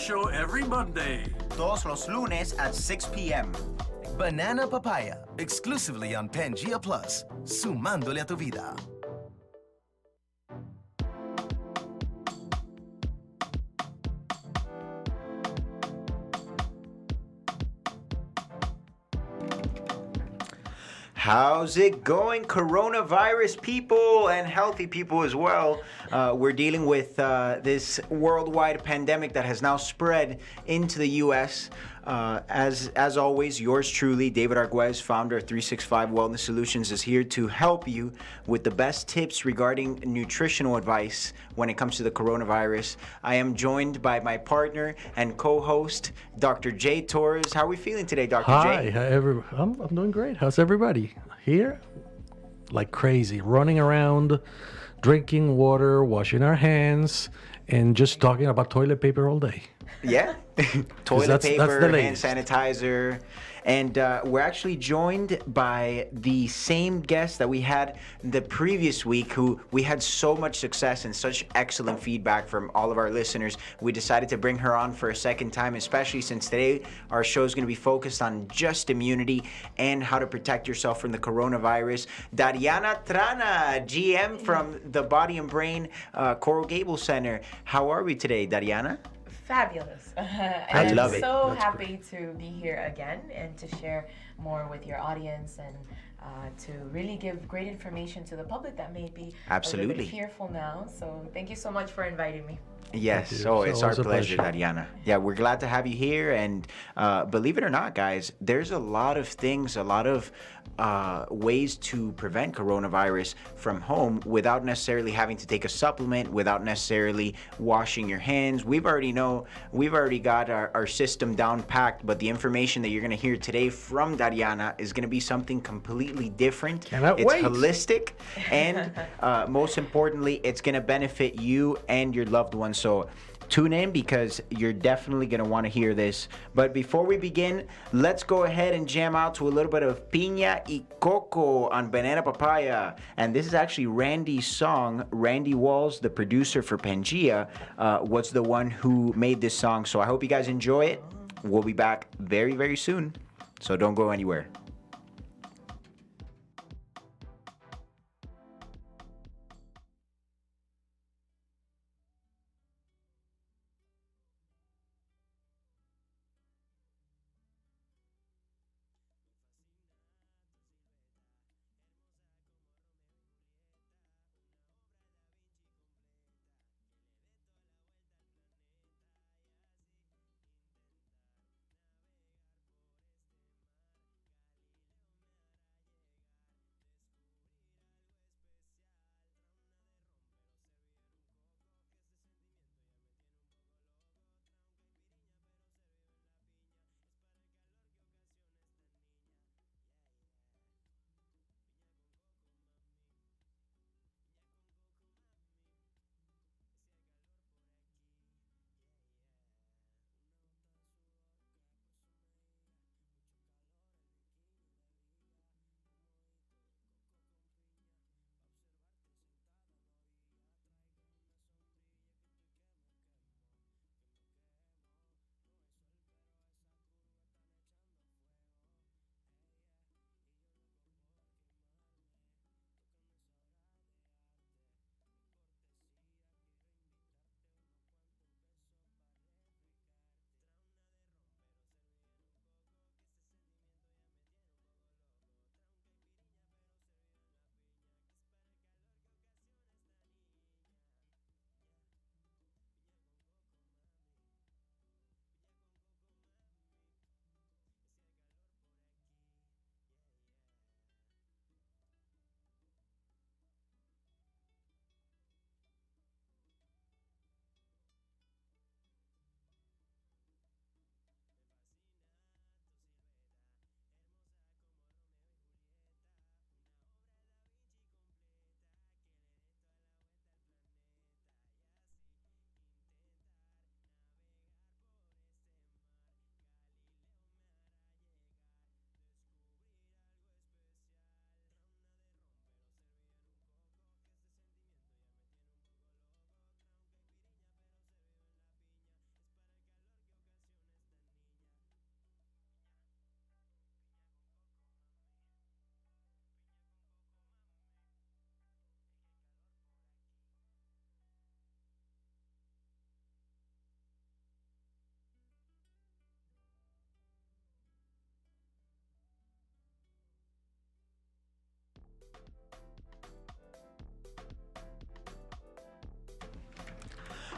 show every Monday. Todos los lunes at 6 p.m. Banana Papaya, exclusively on Pangea Plus, sumándole a tu vida. How's it going, coronavirus people and healthy people as well? We're dealing with this worldwide pandemic that has now spread into the U.S. As always, yours truly, David Arguez, founder of 365 Wellness Solutions, is here to help you with the best tips regarding nutritional advice when it comes to the coronavirus. I am joined by my partner and co-host, Dr. J. Torres. How are we feeling today, Dr. J? Hi, I'm doing great. How's everybody? Here, like crazy, running around, drinking water, washing our hands, and just talking about toilet paper all day. Yeah, toilet that's paper, the hand latest. sanitizer. And we're actually joined by the same guest that we had the previous week, who we had so much success and such excellent feedback from all of our listeners. We decided to bring her on for a second time, especially since today our show is going to be focused on just immunity and how to protect yourself from the coronavirus. Dariana Trana, GM from the Body and Brain Coral Gables Center. How are we today, Dariana? Fabulous. I love it. So That's happy to be here again and to share more with your audience and to really give great information to the public that may be a little Absolutely. bit fearful now. So thank you so much for inviting me. Yes, Thank you. so It's it's our always a pleasure, pleasure. Dariana. Yeah, we're glad to have you here. And believe it or not, guys, there's a lot of things, a lot of ways to prevent coronavirus from home without necessarily having to take a supplement, without necessarily washing your hands. We've already got our system down packed, but the information that you're going to hear today from Dariana is going to be something completely different. Cannot it's wait. holistic, and most importantly, it's going to benefit you and your loved ones. So tune in because you're definitely going to want to hear this. But before we begin, let's go ahead and jam out to a little bit of Piña y Coco on Banana Papaya. And this is actually Randy's song. Randy Walls, the producer for Pangea, was the one who made this song. So I hope you guys enjoy it. We'll be back very, very soon. So don't go anywhere.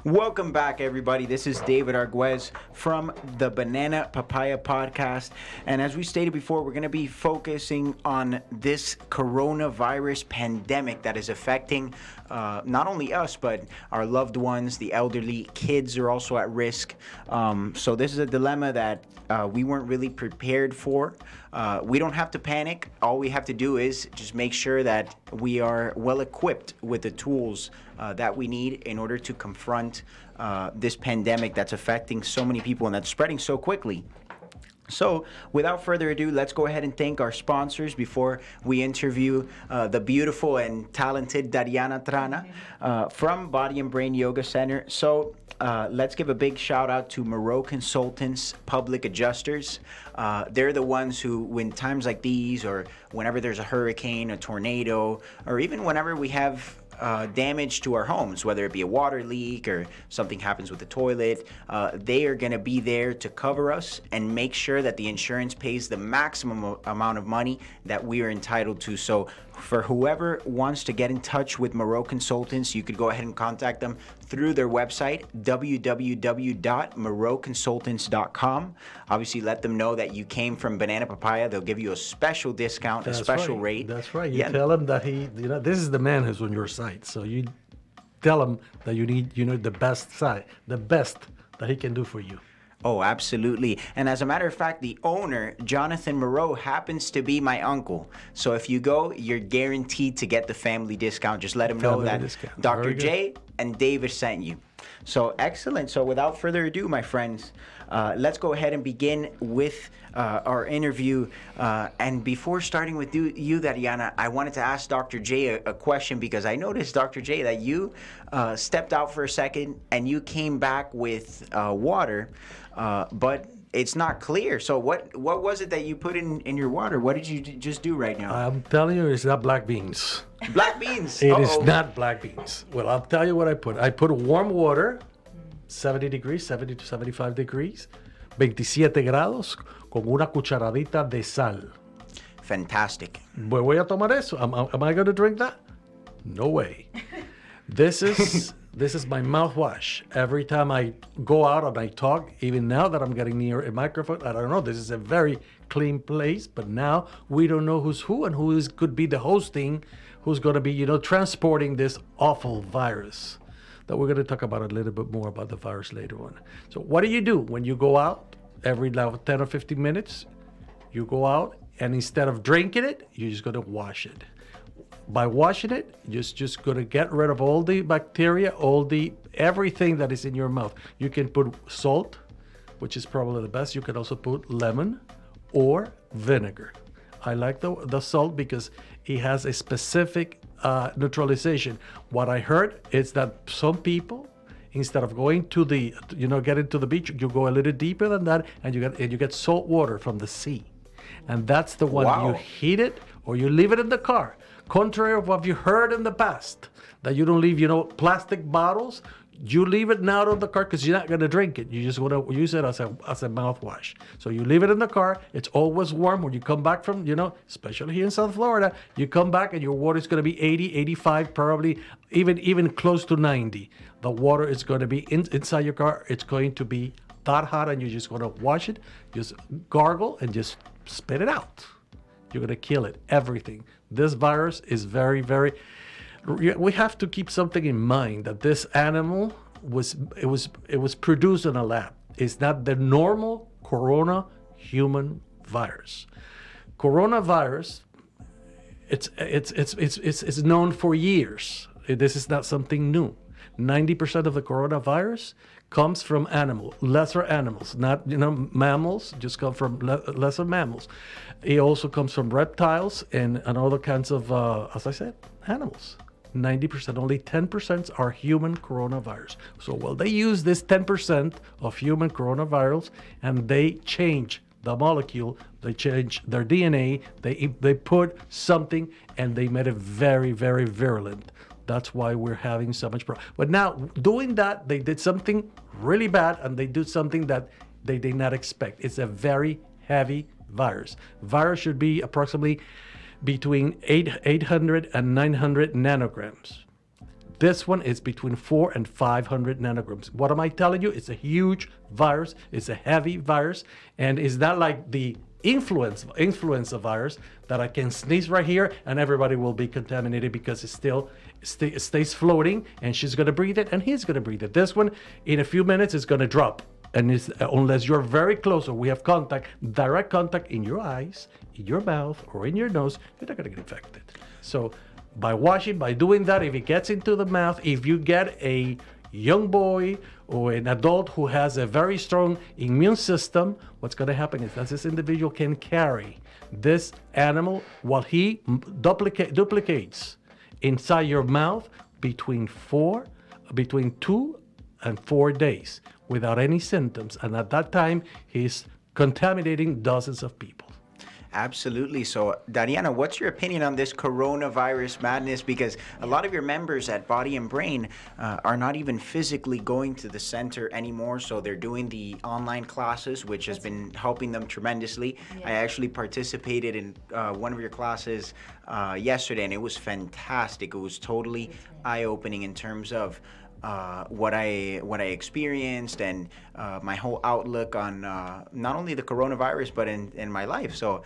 Welcome back, everybody. This is David Arguez from the Banana Papaya podcast. And as we stated before, we're going to be focusing on this coronavirus pandemic that is affecting not only us, but our loved ones, the elderly. Kids are also at risk. So this is a dilemma that we weren't really prepared for. We don't have to panic. All we have to do is just make sure that we are well equipped with the tools that we need in order to confront this pandemic that's affecting so many people and that's spreading so quickly. So, without further ado, let's go ahead and thank our sponsors before we interview the beautiful and talented Dariana Trana from Body and Brain Yoga Center. So, let's give a big shout out to Moreau Consultants Public Adjusters. They're the ones who, when times like these, or whenever there's a hurricane, a tornado, or even whenever we have damage to our homes, whether it be a water leak or something happens with the toilet, they are going to be there to cover us and make sure that the insurance pays the maximum amount of money that we are entitled to. So for whoever wants to get in touch with Moreau Consultants, you could go ahead and contact them through their website, www.moreauconsultants.com. Obviously, let them know that you came from Banana Papaya. They'll give you a special discount, a special rate. That's right. You tell him that this is the man who's on your side. So you tell him that you need, the best that he can do for you. Oh, absolutely. And as a matter of fact, the owner, Jonathan Moreau, happens to be my uncle. So if you go, you're guaranteed to get the family discount. Just let him know that Dr. J and David sent you. So excellent. So without further ado, my friends, let's go ahead and begin with our interview. And before starting with you, Dariana, I wanted to ask Dr. J a question, because I noticed, Dr. J, that you stepped out for a second and you came back with water, but it's not clear. So what was it that you put in your water? What did you just do right now? I'm telling you, it's not black beans. Black beans? It is not black beans. Well, I'll tell you what I put. I put warm water, 70 degrees, 70 to 75 degrees, 27 grados, con una cucharadita de sal. Fantastic. Voy a tomar eso. Am I going to drink that? No way. This is my mouthwash. Every time I go out and I talk, even now that I'm getting near a microphone, I don't know, this is a very clean place, but now we don't know who's who and could be the hosting, who's going to be, transporting this awful virus. That we're going to talk about a little bit more about the virus later on. So what do you do when you go out? Every 10 or 15 minutes, you go out, and instead of drinking it, you're just going to wash it. By washing it, you're just going to get rid of all the bacteria, everything that is in your mouth. You can put salt, which is probably the best. You can also put lemon or vinegar. I like the salt because it has a specific neutralization. What I heard is that some people, instead of going to getting to the beach, you go a little deeper than that, and you get salt water from the sea. And that's the one. Wow. You heat it or you leave it in the car. Contrary of what you heard in the past, that you don't leave, plastic bottles. You leave it now in the car because you're not going to drink it. You just want to use it as a mouthwash. So you leave it in the car. It's always warm. When you come back from, especially here in South Florida, you come back and your water is going to be 80, 85, probably even close to 90. The water is going to be inside your car. It's going to be that hot, and you're just going to wash it, just gargle, and just spit it out. You're going to kill it, everything. This virus is very, very... We have to keep something in mind, that this animal was produced in a lab. It's not the normal corona human virus. Coronavirus, it's known for years. This is not something new. 90% of the coronavirus comes from lesser animals, not mammals. Just come from lesser mammals. It also comes from reptiles and other kinds of, as I said, animals. 90%, only 10% are human coronavirus. So, they use this 10% of human coronavirus, and they change the molecule, they change their DNA, they put something, and they made it very, very virulent. That's why we're having so much problem. But now, doing that, they did something really bad, and they did something that they did not expect. It's a very heavy virus. Virus should be approximately between 800 and 900 nanograms. This one is between 4 and 500 nanograms. What am I telling you? It's a huge virus. It's a heavy virus. And it's not like the influenza virus that I can sneeze right here and everybody will be contaminated because it stays floating and she's going to breathe it and he's going to breathe it. This one, in a few minutes, is going to drop. And unless you're very close or we have contact, direct contact in your eyes, in your mouth, or in your nose, you're not going to get infected. So by washing, by doing that, if it gets into the mouth, if you get a young boy or an adult who has a very strong immune system, what's going to happen is that this individual can carry this animal while he duplicates inside your mouth between 2 and 4 days without any symptoms. And at that time, he's contaminating dozens of people. Absolutely. So, Dariana, what's your opinion on this coronavirus madness? Because a lot of your members at Body and Brain are not even physically going to the center anymore. So they're doing the online classes, which has been helping them tremendously. Yeah. I actually participated in one of your classes yesterday, and it was fantastic. It was totally eye-opening in terms of what I experienced and my whole outlook on not only the coronavirus but in my life. So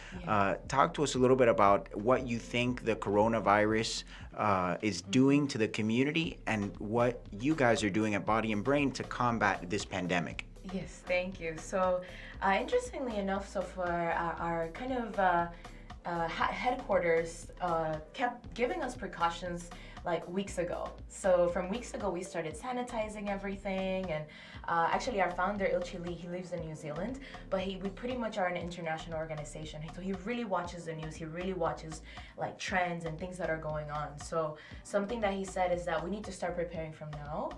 talk to us a little bit about what you think the coronavirus is doing to the community and what you guys are doing at Body and Brain to combat this pandemic. Yes, thank you. So interestingly enough, so for our kind of headquarters kept giving us precautions like weeks ago. So from weeks ago, we started sanitizing everything. And actually our founder, Ilchi Lee, he lives in New Zealand, but we pretty much are an international organization. So he really watches the news. He really watches like trends and things that are going on. So something that he said is that we need to start preparing from now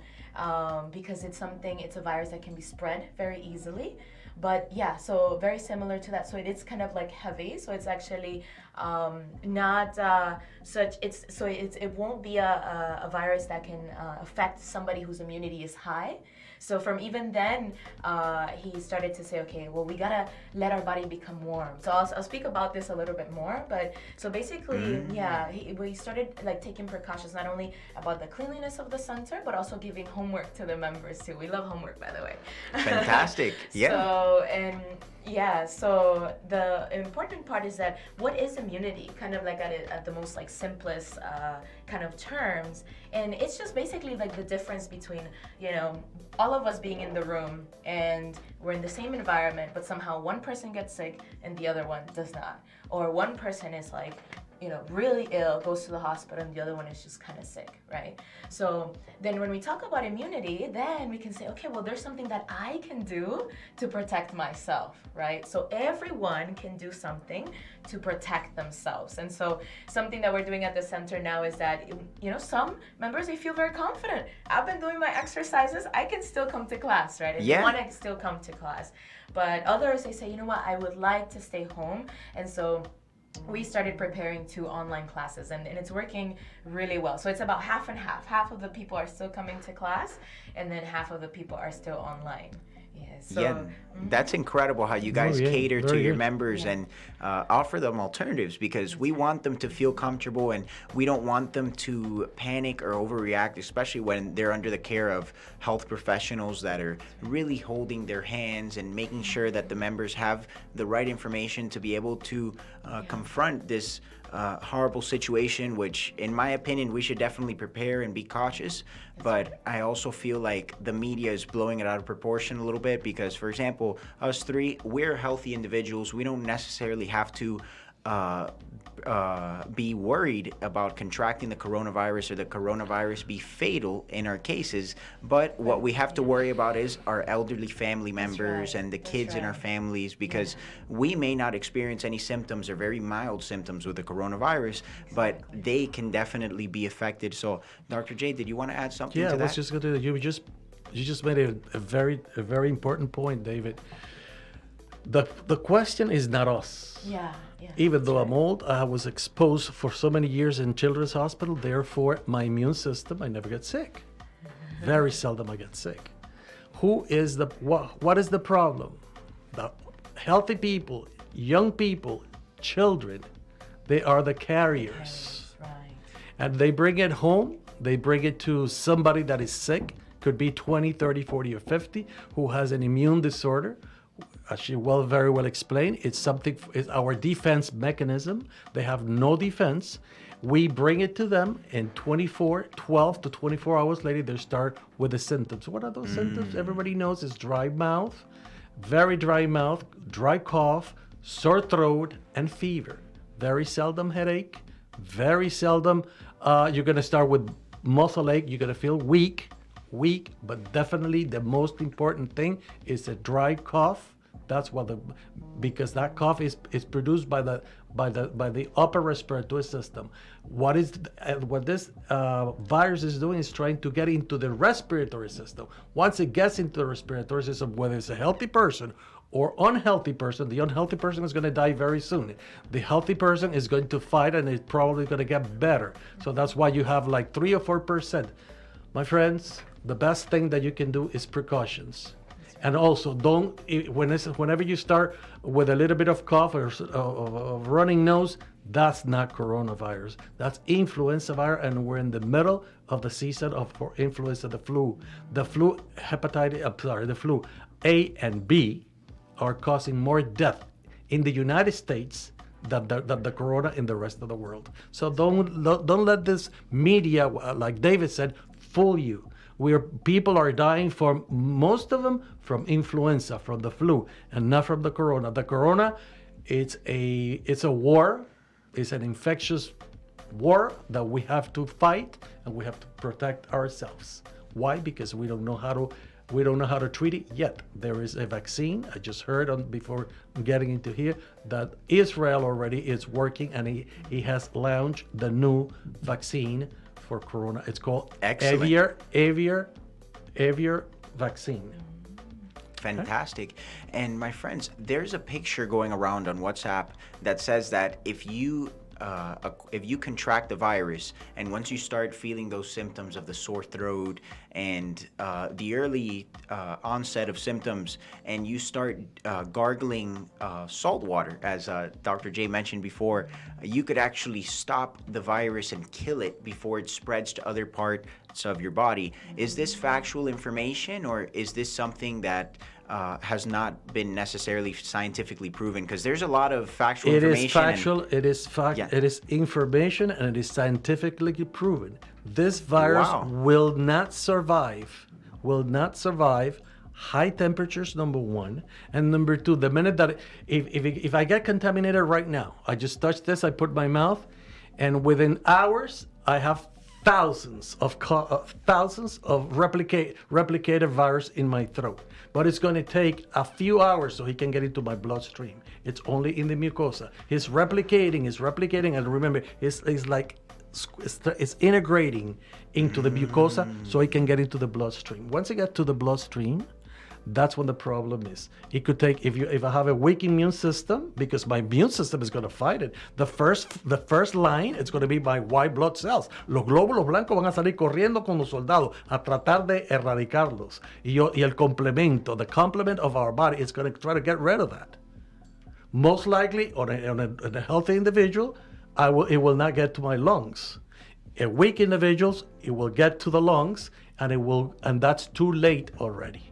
because it's a virus that can be spread very easily. But yeah, so very similar to that. So it's kind of like heavy. So it's actually not it won't be a virus that can affect somebody whose immunity is high. So from even then, he started to say, okay, well, we gotta let our body become warm. So I'll speak about this a little bit more. But so basically, we started like taking precautions not only about the cleanliness of the center, but also giving homework to the members too. We love homework, by the way. Fantastic. Yeah. So the important part is that what is immunity? Kind of like at the most like simplest kind of terms, and it's just basically like the difference between all of us being in the room and we're in the same environment, but somehow one person gets sick and the other one does not, or one person is like really ill, goes to the hospital, and the other one is just kind of sick, right? So then when we talk about immunity, then we can say, okay, well, there's something that I can do to protect myself, right? So everyone can do something to protect themselves. And so something that we're doing at the center now is that, some members, they feel very confident. I've been doing my exercises. I can still come to class, right? If you want to still come to class. But others, they say, you know what, I would like to stay home. And so we started preparing 2 online classes, and it's working really well. So it's about half and half. Half of the people are still coming to class, and then half of the people are still online. That's incredible how you guys cater to your members and offer them alternatives, because we want them to feel comfortable and we don't want them to panic or overreact, especially when they're under the care of health professionals that are really holding their hands and making sure that the members have the right information to be able to confront this horrible situation, which in my opinion we should definitely prepare and be cautious. But I also feel like the media is blowing it out of proportion a little bit, because for example, us 3, we're healthy individuals. We don't necessarily have to be worried about contracting the coronavirus or the coronavirus be fatal in our cases. But what we have to worry about is our elderly family members and the kids in our families, because we may not experience any symptoms or very mild symptoms with the coronavirus, but they can definitely be affected. So Dr. J, did you want to add something to that? Yeah, I was just going to, you just made a very important point, David. The question is not us. Yeah. Even though I'm old, I was exposed for so many years in Children's Hospital. Therefore, my immune system, I never get sick. Very seldom I get sick. What is the problem? The healthy people, young people, children, they are the carriers. Right. And they bring it home They bring it to somebody that is sick, could be 20, 30, 40, or 50, who has an immune disorder. As she very well explained, it's our defense mechanism. They have no defense. We bring it to them, and 12 to 24 hours later, they start with the symptoms. What are those symptoms? Everybody knows it's dry mouth, very dry mouth, dry cough, sore throat, and fever. Very seldom headache. Very seldom you're going to start with muscle ache. You're going to feel weak, but definitely the most important thing is a dry cough. That's what because that cough is produced by the upper respiratory system. What this virus is doing is trying to get into the respiratory system. Once it gets into the respiratory system, whether it's a healthy person or unhealthy person, the unhealthy person is going to die very soon. The healthy person is going to fight, and it's probably going to get better. So that's why you have like 3 or 4%. My friends, the best thing that you can do is precautions. And also, whenever you start with a little bit of cough or of running nose, that's not coronavirus. That's influenza virus, and we're in the middle of the season for influenza, the flu. The flu A and B are causing more death in the United States than the corona in the rest of the world. So don't let this media, like David said, fool you. People are dying from, most of them, from influenza, from the flu, and not from the corona. The corona, it's a war. It's an infectious war that we have to fight, and we have to protect ourselves. Why? Because we don't know how to treat it yet. There is a vaccine. I just heard before getting into here that Israel already is working, and he has launched the new vaccine for corona. It's called Aviar vaccine. Fantastic. And my friends, there's a picture going around on WhatsApp that says that if you contract the virus, and once you start feeling those symptoms of the sore throat and the early onset of symptoms, and you start gargling salt water, as Dr. J mentioned before, you could actually stop the virus and kill it before it spreads to other parts of your body. Is this factual information, or is this something that has not been necessarily scientifically proven? Because there's a lot of factual information. It is factual. It is fact. Yeah. It is information, and it is scientifically proven. This virus will not survive. High temperatures, number one, and number two, the minute that if I get contaminated right now, I just touch this, I put my mouth, and within hours I have thousands of replicated virus in my throat. But it's going to take a few hours so he can get into my bloodstream. It's only in the mucosa. He's replicating, and remember, it's integrating into the mucosa so he can get into the bloodstream. Once he gets to the bloodstream, that's when the problem is. It could take, if I have a weak immune system, because my immune system is going to fight it, the first line is going to be my white blood cells. Los glóbulos blancos van a salir corriendo con los soldados a tratar de erradicarlos. Y el complemento, the complement of our body, is going to try to get rid of that. Most likely, on a healthy individual, it will not get to my lungs. A weak individuals, it will get to the lungs, and that's too late already.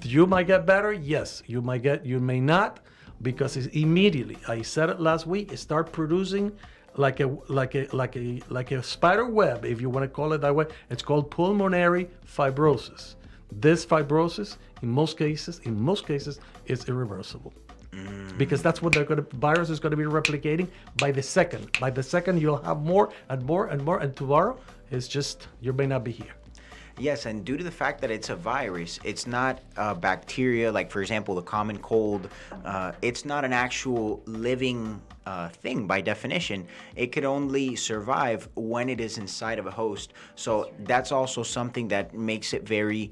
You might get better, yes. You may not, because it's immediately. I said it last week. It start producing like a spider web, if you want to call it that way. It's called pulmonary fibrosis. This fibrosis, in most cases, is irreversible. Because that's what virus is going to be replicating by the second. By the second, you'll have more and more and more, and tomorrow, it's just, you may not be here. Yes, and due to the fact that it's a virus, it's not a bacteria, like, for example, the common cold. It's not an actual living thing by definition. It could only survive when it is inside of a host. So that's also something that makes it very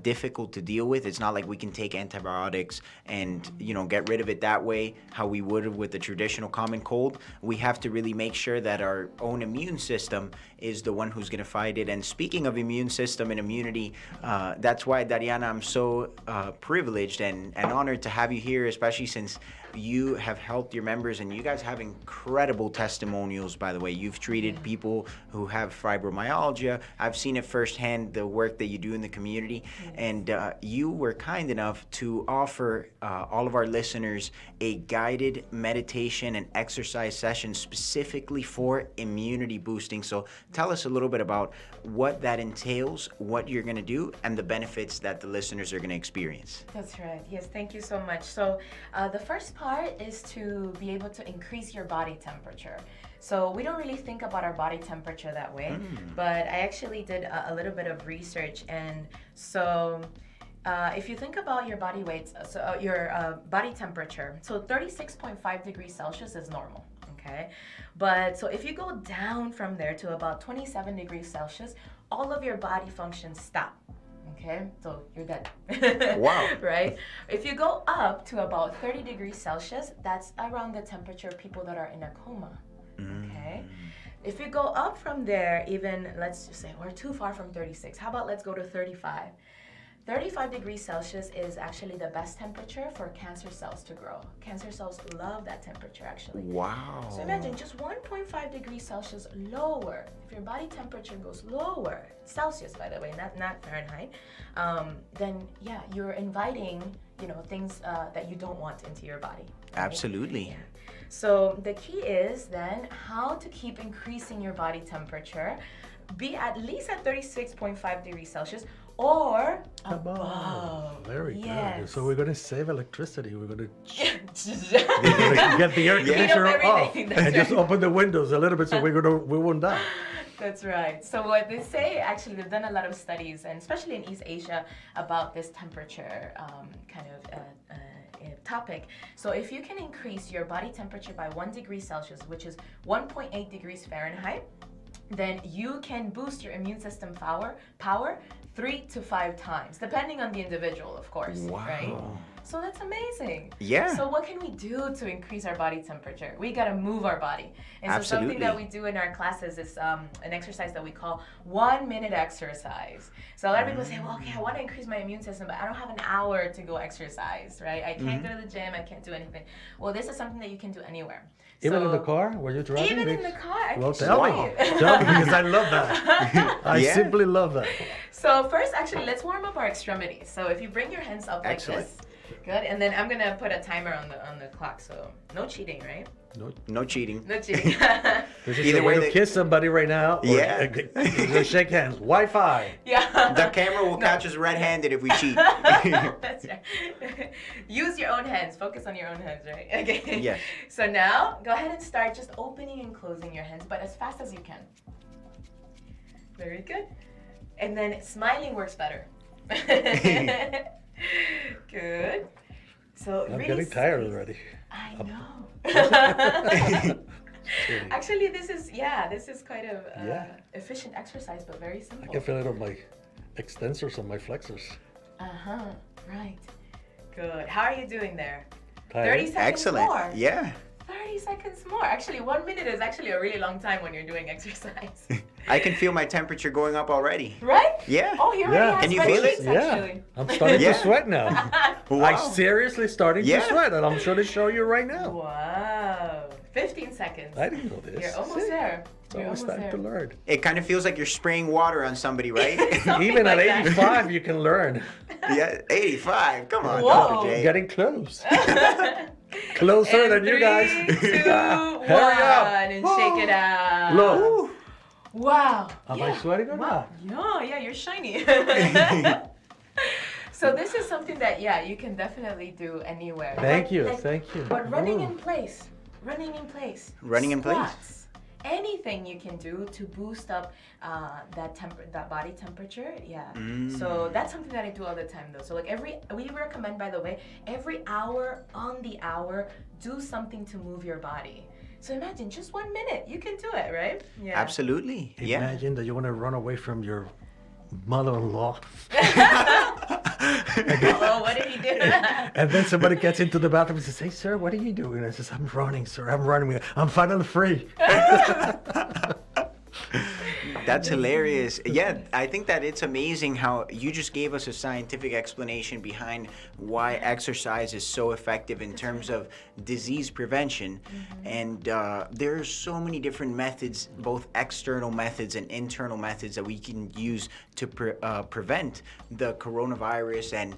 difficult to deal with. It's not like we can take antibiotics and, get rid of it that way, how we would with the traditional common cold. We have to really make sure that our own immune system is the one who's going to fight it. And speaking of immune system and immunity, that's why, Dariana, I'm so privileged and honored to have you here, especially since you have helped your members, and you guys have incredible testimonials, by the way. You've treated people who have fibromyalgia. I've seen it firsthand, the work that you do in the community. And you were kind enough to offer all of our listeners a guided meditation and exercise session specifically for immunity boosting. So tell us a little bit about what that entails, what you're going to do, and the benefits that the listeners are going to experience. That's right. Yes, thank you so much. So the first part is to be able to increase your body temperature. So we don't really think about our body temperature that way, but I actually did a little bit of research. And so if you think about your body weight, so your body temperature, so 36.5 degrees Celsius is normal. Okay, but so if you go down from there to about 27 degrees Celsius, all of your body functions stop. Okay, so you're dead. Wow. Right? If you go up to about 30 degrees Celsius, that's around the temperature of people that are in a coma. Okay? If you go up from there, even, let's just say we're too far from 36. How about let's go to 35? 35 degrees Celsius is actually the best temperature for cancer cells to grow. Cancer cells love that temperature, actually. Wow. So imagine just 1.5 degrees Celsius lower. If your body temperature goes lower, Celsius, by the way, not Fahrenheit, then yeah, you're inviting, things that you don't want into your body. Right? Absolutely. Yeah. So the key is then how to keep increasing your body temperature, be at least at 36.5 degrees Celsius, or above. Very Yes. good. So we're going to save electricity. We're going to get the air conditioner off everything. and That's just right. open the windows a little bit so we won't die. That's right. So what they say, actually, they've done a lot of studies, and especially in East Asia, about this temperature topic. So if you can increase your body temperature by 1 degree Celsius, which is 1.8 degrees Fahrenheit, then you can boost your immune system power 3 to 5 times, depending on the individual, of course. Wow. Right? So that's amazing. Yeah. So what can we do to increase our body temperature? We gotta move our body. And so something Absolutely. that we do in our classes is an exercise that we call 1-minute exercise. So a lot of people say, well, okay, I want to increase my immune system, but I don't have an hour to go exercise, right? I can't go to the gym, I can't do anything. Well, this is something that you can do anywhere. Even in So- the car? Were you driving? Even in the car, I Well, can tell show me. you. Tell me, because I love that. I Yeah. simply love that. So first, actually, let's warm up our extremities. So if you bring your hands up like Excellent. this, good, and then I'm gonna put a timer on the clock. So no cheating, right? No cheating. No cheating. This is Either a way way to they- kiss somebody right now. Or Yeah. shake hands. Wi-Fi. Yeah. The camera will catch us red-handed if we cheat. That's right. Use your own hands. Focus on your own hands, right? Okay. Yes. So now, go ahead and start just opening and closing your hands, but as fast as you can. Very good. And then smiling works better. Good. So I'm really getting tired squeeze. already. I know. Kidding. Actually, this is quite a Yeah. efficient exercise, but very I simple. can feel it on my extensors and my flexors. Right. Good. How are you doing there? Tired? 30 seconds Excellent. more. Yeah. 30 seconds more. Actually, 1 minute is actually a really long time when you're doing exercise. I can feel my temperature going up already. Right? Yeah. Oh, you already Yeah. have Can you feel it? sweatsheets, Yeah. actually. I'm starting Yeah. to sweat now. Wow. I'm seriously starting Yeah. to sweat, and I'm sure to show you right now. Wow. 15 seconds. I didn't know this. You're almost See? there. It's You're almost almost time to there. learn. It kind of feels like you're spraying water on somebody, right? Something Even at like that. 85, you can learn. Yeah, 85. Come on, Whoa. Dr. J. Getting close. Closer And than you guys. 3, 2, 1, Hurry up. and shake it out. Look. Ooh. Wow. Am I sweating or not? Yeah, you're shiny. So this is something that, you can definitely do anywhere. Thank you, Like- thank you. But running Ooh. in place. Running in place. Running in place? Squats. Anything you can do to boost up that body temperature, So that's something that I do all the time, though. So like we recommend, by the way, every hour on the hour, do something to move your body. So imagine just 1 minute, you can do it, right? Yeah. Absolutely. Yeah. Imagine that you want to run away from your mother-in-law. Oh, what did he do? And then somebody gets into the bathroom and says, "Hey, sir, what are you doing?" And I says, "I'm running, sir. I'm running. I'm finally free." That's hilarious. Yeah, I think that it's amazing how you just gave us a scientific explanation behind why exercise is so effective in terms of disease prevention. And there's so many different methods, both external methods and internal methods that we can use to prevent the coronavirus. And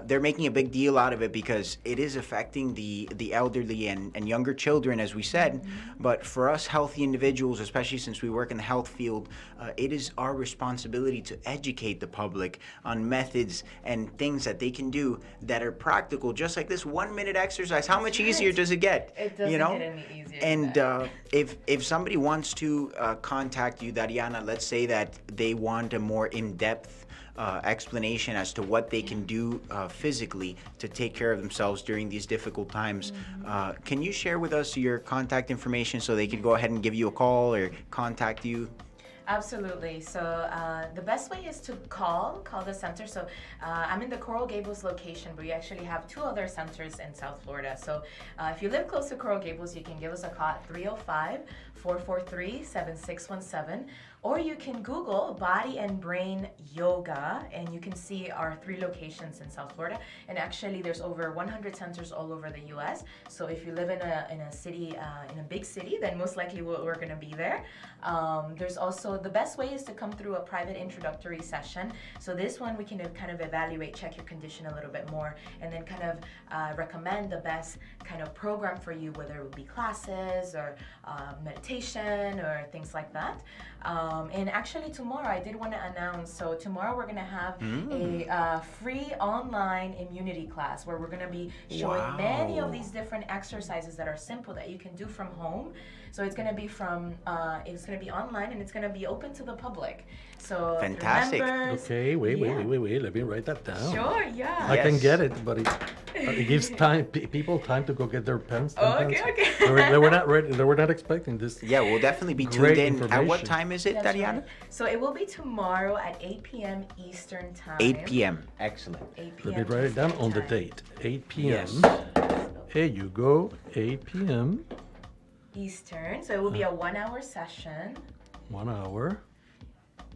they're making a big deal out of it because it is affecting the elderly and younger children, as we said. But for us healthy individuals, especially since we work in the health field, it is our responsibility to educate the public on methods and things that they can do that are practical, just like this 1 minute exercise. How much easier does it get? It doesn't get any easier. And if somebody wants to contact you, Dariana, let's say that they want a more in-depth explanation as to what they can do physically to take care of themselves during these difficult times. Can you share with us your contact information so they can go ahead and give you a call or contact you? Absolutely. So the best way is to call the center. So I'm in the Coral Gables location, but we actually have 2 other centers in South Florida. So if you live close to Coral Gables, you can give us a call at 305-443-7617. Or you can Google Body and Brain Yoga, and you can see our 3 locations in South Florida. And actually, there's over 100 centers all over the U.S. So if you live in a city, in a big city, then most likely we're going to be there. There's also, the best way is to come through a private introductory session. So this one, we can kind of evaluate, check your condition a little bit more, and then kind of recommend the best kind of program for you, whether it would be classes or meditation or things like that. And actually tomorrow I did want to announce, so tomorrow we're going to have a free online immunity class where we're going to be showing many of these different exercises that are simple that you can do from home. So it's going to be it's going to be online, and it's going to be open to the public. So Fantastic. Okay, wait. Let me write that down. Sure, yeah. I can get it, but it gives people time to go get their pens. Okay. They were not ready. They were not expecting this. Yeah, we'll definitely be tuned Great in. At what information. time is it, That's Dariana? right. So it will be tomorrow at 8 p.m. Eastern time. 8 p.m. Excellent. 8 p.m. Let me write it down Eastern on the time. date. 8 p.m. Yes. Here you go. 8 p.m. Eastern. So it will be a 1-hour session. 1 hour.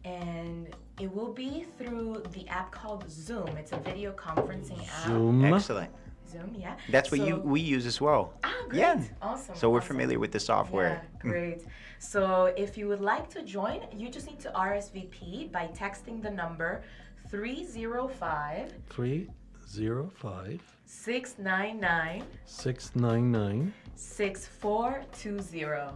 And it will be through the app called Zoom. It's a video conferencing app. Zoom. Excellent. Zoom, yeah. That's what So- we use as well. Great. Yeah. Awesome. So we're awesome. familiar with the software. Yeah, great. So if you would like to join, you just need to RSVP by texting the number 305 305 699 699 6420.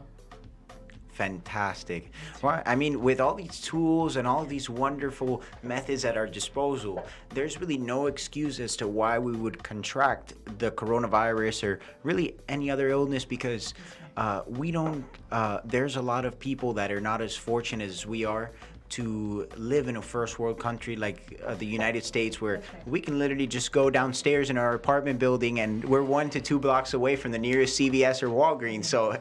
Fantastic. Well, I mean, with all these tools and all these wonderful methods at our disposal, there's really no excuse as to why we would contract the coronavirus or really any other illness, because there's a lot of people that are not as fortunate as we are to live in a first world country like the United States, where we can literally just go downstairs in our apartment building and we're 1 to 2 blocks away from the nearest CVS or Walgreens. So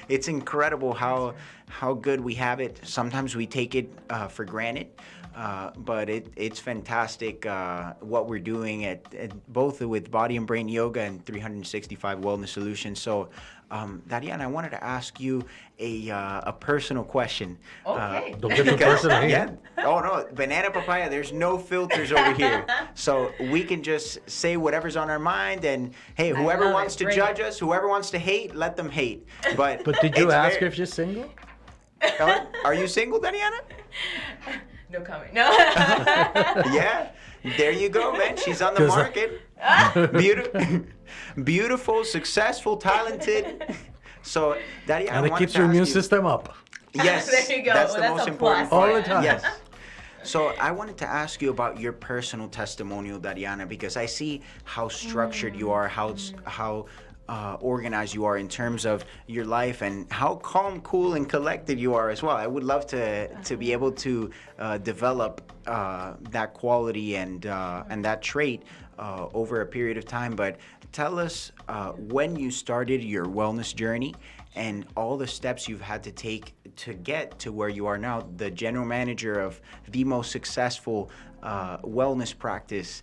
it's incredible how good we have it. Sometimes we take it for granted. But it's fantastic what we're doing at both with Body and Brain Yoga and 365 Wellness Solutions. So, Dariana, I wanted to ask you a personal question. Okay. Don't get too personal. Yeah. Oh no, Banana Papaya. There's no filters over here, so we can just say whatever's on our mind. And hey, whoever love wants it. to Bring judge it. us, whoever wants to hate, let them hate. But But did you it's ask very- if she's single? Are you single, Dariana? No comment. No. Yeah, there you go, man. She's on the 'Cause, market. Beautiful, successful, talented. So, Dariana, And it keeps your immune system up. Yes, There you go. that's the That's most a important plus. part. All the time. Yes. So I wanted to ask you about your personal testimonial, Dariana, because I see how structured you are, how organized you are in terms of your life, and how calm, cool, and collected you are as well. I would love to be able to develop that quality and that trait over a period of time. But tell us when you started your wellness journey and all the steps you've had to take to get to where you are now, the general manager of the most successful wellness practice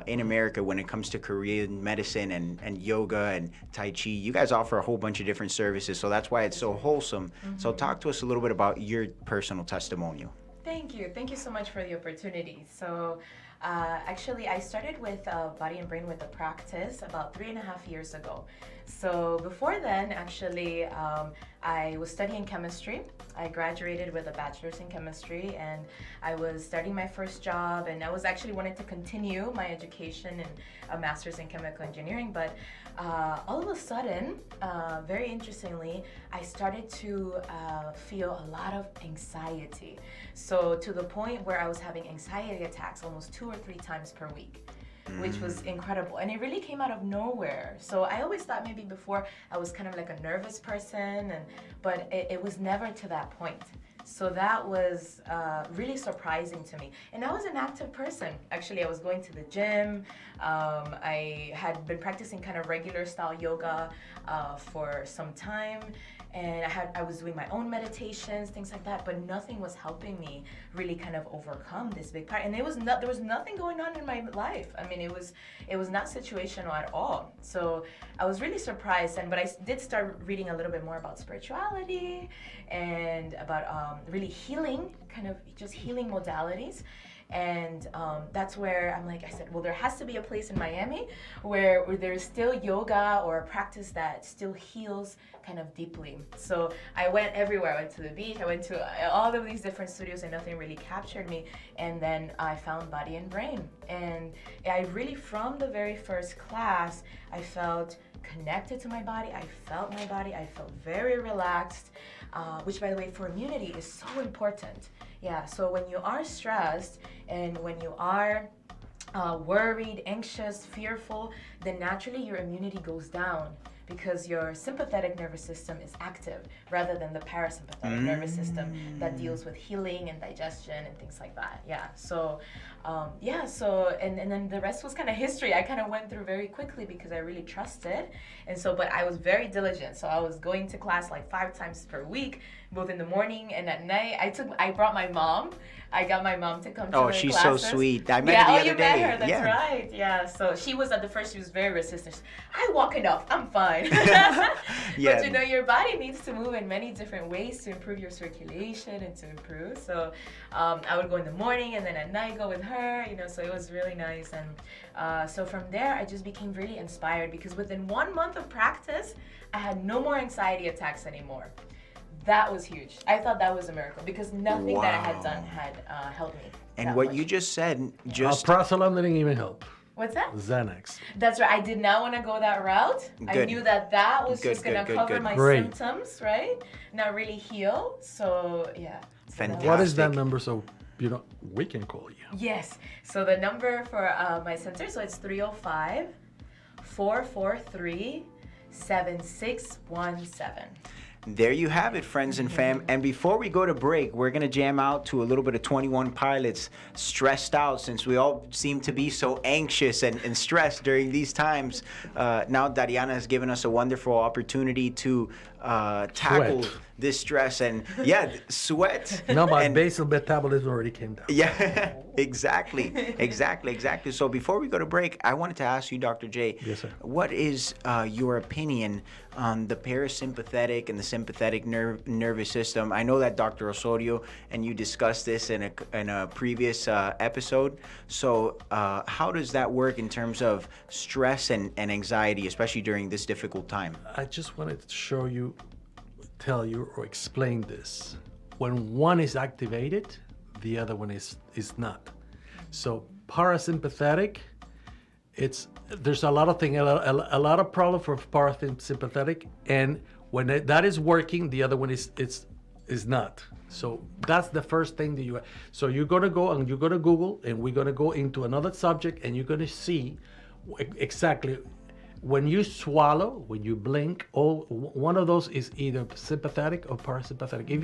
in America when it comes to Korean medicine and yoga and Tai Chi. You guys offer a whole bunch of different services, so that's why it's so wholesome. So talk to us a little bit about your personal testimonial. Thank you. Thank you so much for the opportunity. So actually, I started with Body and Brain with the practice about 3.5 years ago. So before then, actually, I was studying chemistry. I graduated with a bachelor's in chemistry, and I was starting my first job, and I was actually wanting to continue my education in a master's in chemical engineering, but all of a sudden, very interestingly, I started to feel a lot of anxiety. So to the point where I was having anxiety attacks almost 2 or 3 times per week, which was incredible. And it really came out of nowhere. So I always thought maybe before I was kind of like a nervous person, but it was never to that point. So that was really surprising to me. And I was an active person. Actually, I was going to the gym. I had been practicing kind of regular style yoga for some time. And I was doing my own meditations, things like that, but nothing was helping me really kind of overcome this big part. And there was nothing going on in my life. I mean, it was not situational at all. So I was really surprised. But I did start reading a little bit more about spirituality and about really healing, kind of just healing modalities. And that's where I said, well, there has to be a place in Miami where there's still yoga or a practice that still heals kind of deeply. So I went everywhere. I went to the beach. I went to all of these different studios, and nothing really captured me. And then I found Body and Brain. And I really, from the very first class, I felt connected to my body. I felt my body. I felt very relaxed, which, by the way, for immunity is so important. Yeah, so when you are stressed and when you are worried, anxious, fearful, then naturally your immunity goes down because your sympathetic nervous system is active rather than the parasympathetic nervous system that deals with healing and digestion and things like that. Yeah, so and then the rest was kind of history. I kind of went through very quickly because I really trusted. And so, but I was very diligent. So I was going to class like 5 times per week, both in the morning and at night. I brought my mom. I got my mom to come to the classes. Oh, she's so sweet. I met her the other day. You met her. That's right. Yeah. So she was at the first. She was very resistant. I walk enough. I'm fine. Yeah. But your body needs to move in many different ways to improve your circulation and to improve. So I would go in the morning and then at night go with her. So it was really nice. And so from there, I just became really inspired because within 1 month of practice, I had no more anxiety attacks anymore. That was huge. I thought that was a miracle because nothing that I had done had helped me. And what you just said, Prosolam didn't even help. What's that? Xanax. That's right. I did not want to go that route. Good. I knew that was just going to cover my symptoms, right? Not really heal. So, yeah. Fantastic. What is that number so we can call you? Yes. So the number for my center, so it's 305-443-7617. There you have it, friends and fam. And before we go to break, we're going to jam out to a little bit of 21 Pilots, Stressed Out, since we all seem to be so anxious and stressed during these times. Now Dariana has given us a wonderful opportunity to tackle this stress and sweat. No, my basal metabolism already came down. Yeah, exactly. So before we go to break, I wanted to ask you, Dr. J, yes, sir. What is your opinion on the parasympathetic and the sympathetic nervous system? I know that Dr. Osorio and you discussed this in a previous episode. So how does that work in terms of stress and anxiety, especially during this difficult time? I just wanted to tell you or explain this. When one is activated, the other one is not. So parasympathetic, there's a lot of things, a lot of problem for parasympathetic, and when that is working, the other one is not. So that's the first thing that so you're gonna go and you're gonna Google, and we're gonna go into another subject, and you're gonna see exactly. When you swallow, when you blink, one of those is either sympathetic or parasympathetic. If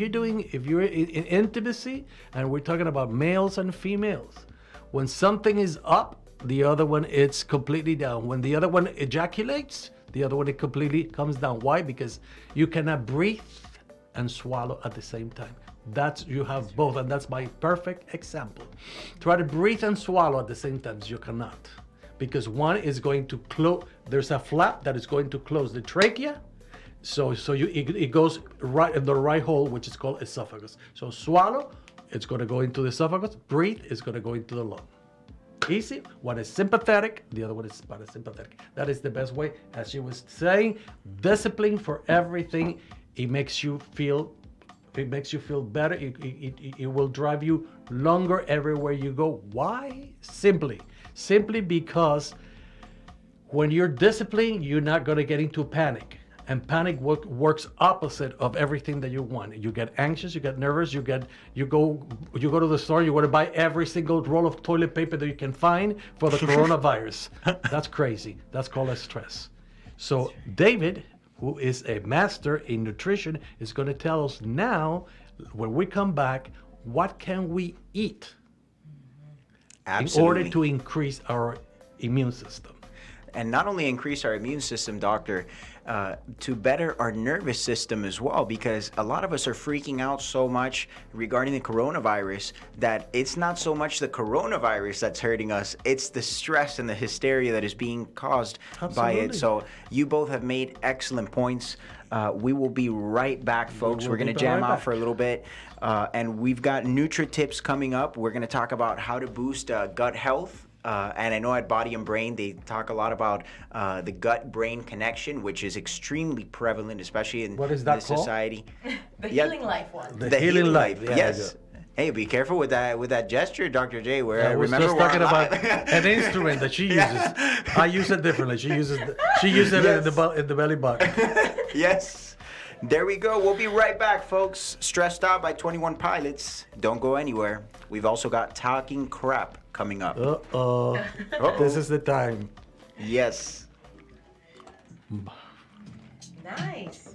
you're in intimacy, and we're talking about males and females, when something is up, the other one it's completely down. When the other one ejaculates, the other one it completely comes down. Why? Because you cannot breathe and swallow at the same time. That's you have both, and that's my perfect example. Try to breathe and swallow at the same time. You cannot, because one is going to close. There's a flap that is going to close the trachea, so it goes right in the right hole, which is called esophagus. So swallow, it's going to go into the esophagus. Breathe, it's going to go into the lung. Easy. One is sympathetic, the other one is parasympathetic. That is the best way. As she was saying, discipline for everything. It makes you feel better. It will drive you longer everywhere you go. Why? Simply because when you're disciplined, you're not going to get into panic. And panic works opposite of everything that you want. You get anxious, you get nervous, you go to the store, you want to buy every single roll of toilet paper that you can find for the coronavirus. That's crazy. That's called stress. So David, who is a master in nutrition, is going to tell us now, when we come back, what can we eat Absolutely. in order to increase our immune system. And not only increase our immune system, doctor, to better our nervous system as well, because a lot of us are freaking out so much regarding the coronavirus that it's not so much the coronavirus that's hurting us, it's the stress and the hysteria that is being caused by it. So you both have made excellent points. We will be right back, folks. We're going to jam out for a little bit. And we've got Nutri-Tips coming up. We're going to talk about how to boost gut health. And I know at Body and Brain, they talk a lot about the gut-brain connection, which is extremely prevalent, especially in this society. The Healing Life one. The Healing Life. Yeah, yes. Hey, be careful with that gesture, Dr. J. Where I was remember just talking about an instrument that she uses. I use it differently. She uses it Yes. in the belly button. Yes. There we go. We'll be right back, folks. Stressed Out by 21 Pilots. Don't go anywhere. We've also got Talking Crap coming up. Uh-oh. This is the time. Yes. Nice.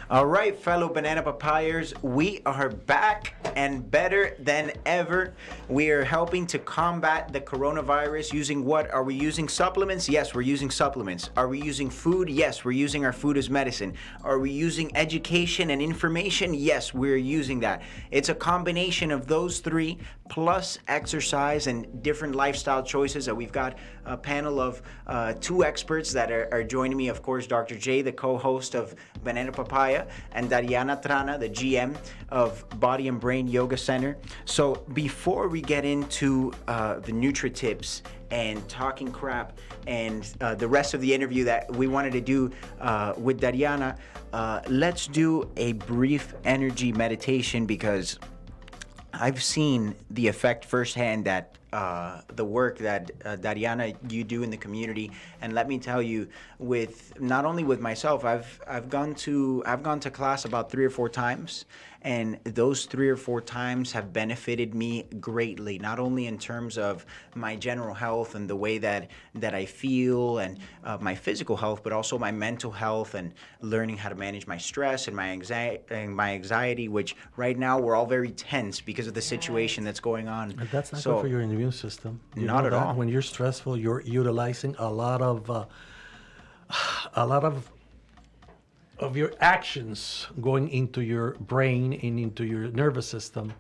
All right, fellow Banana Papayers, we are back and better than ever. We are helping to combat the coronavirus using what? Are we using supplements? Yes, we're using supplements. Are we using food? Yes, we're using our food as medicine. Are we using education and information? Yes, we're using that. It's a combination of those three plus exercise and different lifestyle choices that we've got a panel of two experts that are joining me. Of course, Dr. J, the co-host of Banana Papaya, and Dariana Trana, the GM of Body and Brain Yoga Center. So before we get into the Nutri-Tips and talking crap and the rest of the interview that we wanted to do with Dariana, let's do a brief energy meditation, because I've seen the effect firsthand that the work that Dariana, you do in the community. And let me tell you, with not only with myself, I've gone to class about 3 or 4 times, and those 3 or 4 times have benefited me greatly, not only in terms of my general health and the way that I feel and my physical health, but also my mental health and learning how to manage my stress and my anxiety, which right now we're all very tense because of the situation that's going on. And that's not good for your immune system. Not at all. When you're stressful, you're utilizing a lot of your actions going into your brain and into your nervous system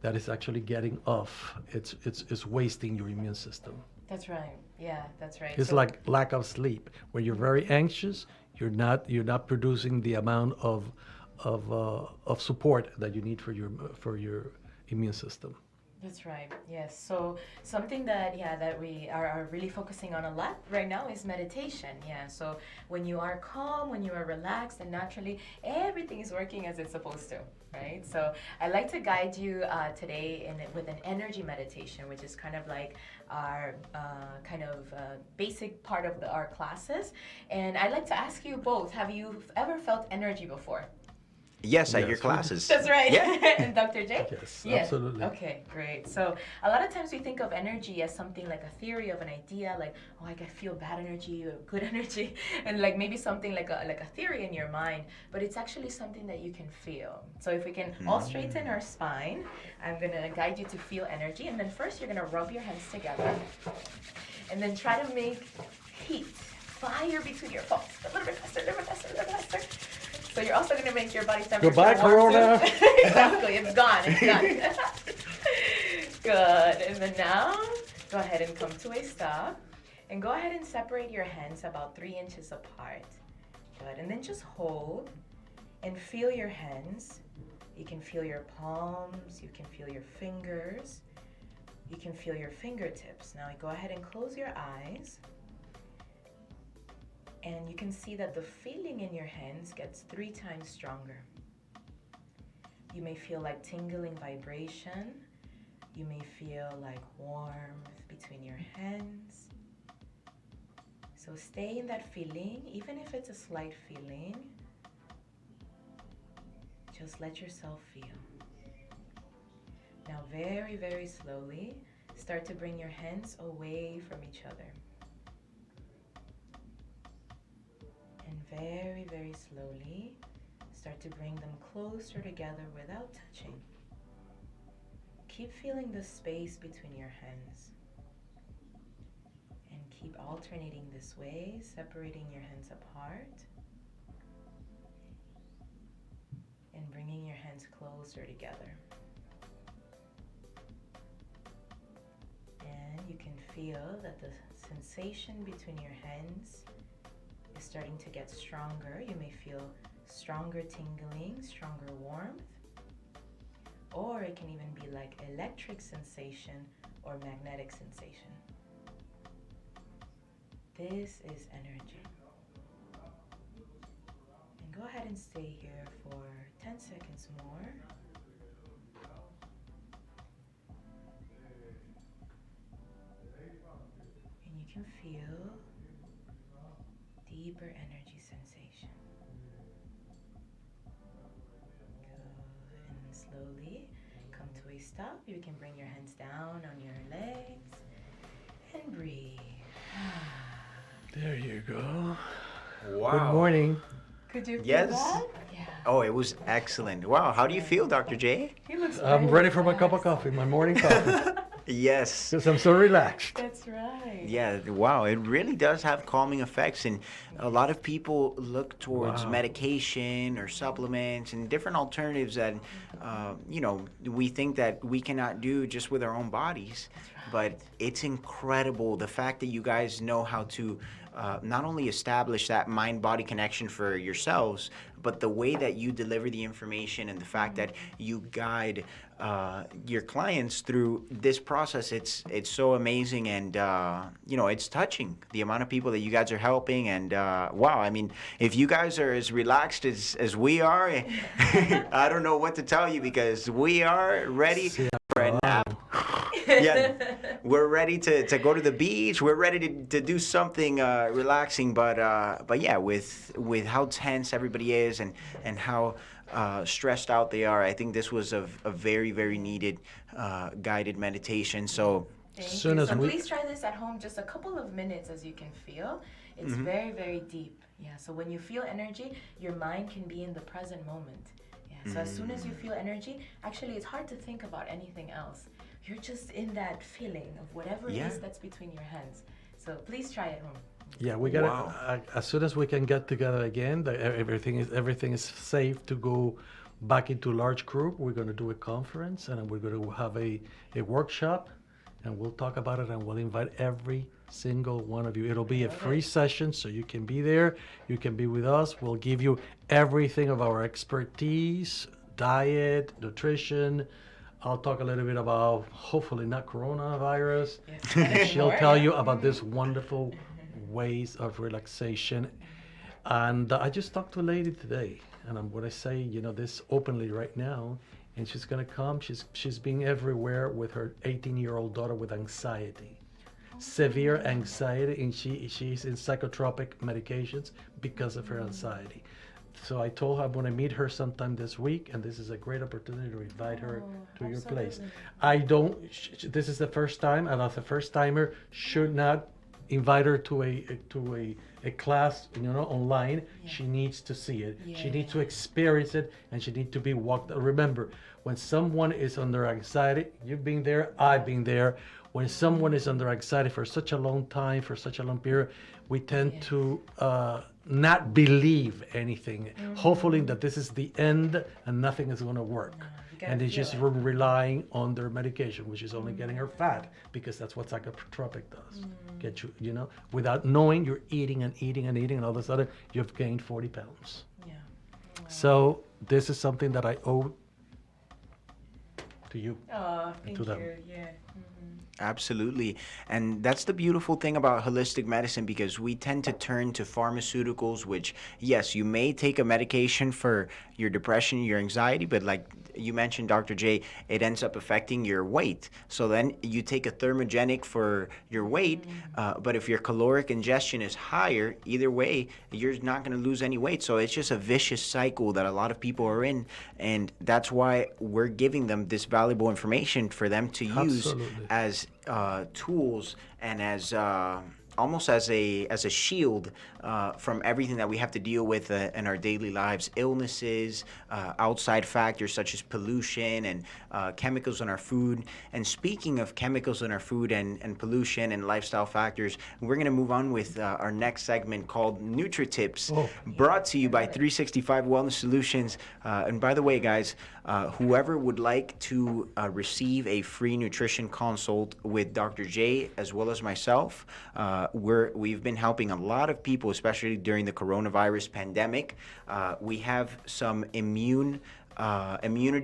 that is actually getting off. It's wasting your immune system. That's right. Yeah, that's right. It's like lack of sleep. When you're very anxious, you're not producing the amount of support that you need for your immune system. That's right. Yes. So something that we are really focusing on a lot right now is meditation. Yeah. So when you are calm, when you are relaxed, and naturally everything is working as it's supposed to, right? So I like to guide you today with an energy meditation, which is kind of like our basic part of our classes. And I'd like to ask you both: have you ever felt energy before? Yes, at your classes. That's right. Yeah. And Dr. J? Yes, absolutely. Okay, great. So a lot of times we think of energy as something like a theory of an idea, like, oh, I feel bad energy or good energy, and like maybe something like a theory in your mind, but it's actually something that you can feel. So if we can all straighten our spine, I'm going to guide you to feel energy, and then first you're going to rub your hands together, and then try to make heat, fire between your palms, a little bit faster, a little bit faster, a little bit faster. So you're also going to make your body temperature Goodbye, Corona. Exactly, it's gone. It's done. Good. And then now, go ahead and come to a stop. And go ahead and separate your hands about 3 inches apart. Good. And then just hold and feel your hands. You can feel your palms. You can feel your fingers. You can feel your fingertips. Now go ahead and close your eyes. And you can see that the feeling in your hands gets 3 times stronger. You may feel like tingling vibration. You may feel like warmth between your hands. So stay in that feeling, even if it's a slight feeling. Just let yourself feel. Now very, very slowly, start to bring your hands away from each other. And very, very slowly, start to bring them closer together without touching. Keep feeling the space between your hands. And keep alternating this way, separating your hands apart. And bringing your hands closer together. And you can feel that the sensation between your hands is starting to get stronger. You may feel stronger tingling, stronger warmth, or it can even be like electric sensation or magnetic sensation. This is energy. And go ahead and stay here for 10 seconds more. And you can feel deeper energy sensation. Good. And slowly come to a stop. You can bring your hands down on your legs and breathe. There you go. Wow. Good morning. Could you feel Yes. that? Yeah. Oh, it was excellent. Wow, how do you feel, Dr. J? He looks I'm very ready for my cup of relaxed. coffee, my morning coffee, Yes. because I'm so relaxed. That's right. Yeah, wow, it really does have calming effects, and a lot of people look towards Wow. medication or supplements and different alternatives that, we think that we cannot do just with our own bodies. But it's incredible the fact that you guys know how to not only establish that mind-body connection for yourselves, but the way that you deliver the information and the fact that you guide your clients through this process. It's so amazing, and it's touching the amount of people that you guys are helping. And wow, I mean, if you guys are as relaxed as we are, I don't know what to tell you, because we are ready for a nap. Yeah, we're ready to go to the beach. We're ready to do something relaxing. But yeah, with how tense everybody is and how stressed out they are, I think this was a very, very needed guided meditation. So Thank Soon you. as So we- please try this at home, just a couple of minutes, as you can feel. It's very, very deep. Yeah. So when you feel energy, your mind can be in the present moment. Yeah. So as soon as you feel energy, actually, it's hard to think about anything else. You're just in that feeling of whatever it Yeah. is that's between your hands. So please try it at home. Yeah, we gotta. Wow. As soon as we can get together again, everything is safe to go back into large group. We're gonna do a conference, and we're gonna have a workshop, and we'll talk about it, and we'll invite every single one of you. It'll be a free session, so you can be there. You can be with us. We'll give you everything of our expertise, diet, nutrition. I'll talk a little bit about, hopefully not coronavirus. Yes. She'll More, tell yeah. you about this wonderful ways of relaxation. And I just talked to a lady today, and I'm going to say, this openly right now, and she's going to come. She's being everywhere with her 18-year-old daughter with anxiety, severe anxiety, and she's in psychotropic medications because of her anxiety. So I told her I'm going to meet her sometime this week, and this is a great opportunity to invite her to your place. Absolutely. This is the first time, and as a first timer, should not invite her to a class, online. Yeah. She needs to see it. She Yeah. needs to experience it, and she needs to be walked. Remember, when someone is under anxiety, you've been there, I've been there. When someone is under anxiety for such a long time, for such a long period, we tend to not believe anything, hopefully that this is the end and nothing is going to work. you gotta And it's feel just it. relying on their medication, which is only getting her fat, because that's what psychotropic does. Get you, without knowing, you're eating and eating and eating, and all of a sudden you've gained 40 pounds. Yeah. So this is something that I owe to you. Oh, thank to them. you. Yeah. absolutely. And that's the beautiful thing about holistic medicine, because we tend to turn to pharmaceuticals, which, yes, you may take a medication for your depression, your anxiety, but like you mentioned, Dr. J, it ends up affecting your weight. So then you take a thermogenic for your weight, but if your caloric ingestion is higher, either way, you're not going to lose any weight. So it's just a vicious cycle that a lot of people are in. And that's why we're giving them this valuable information for them to use Absolutely. as tools and as almost as a shield from everything that we have to deal with in our daily lives, illnesses, outside factors such as pollution and chemicals in our food. And speaking of chemicals in our food and pollution and lifestyle factors, we're going to move on with our next segment called NutriTips, brought to you by 365 Wellness Solutions. And by the way, guys, whoever would like to receive a free nutrition consult with Dr. J as well as myself, we've been helping a lot of people, especially during the coronavirus pandemic. We have some immunity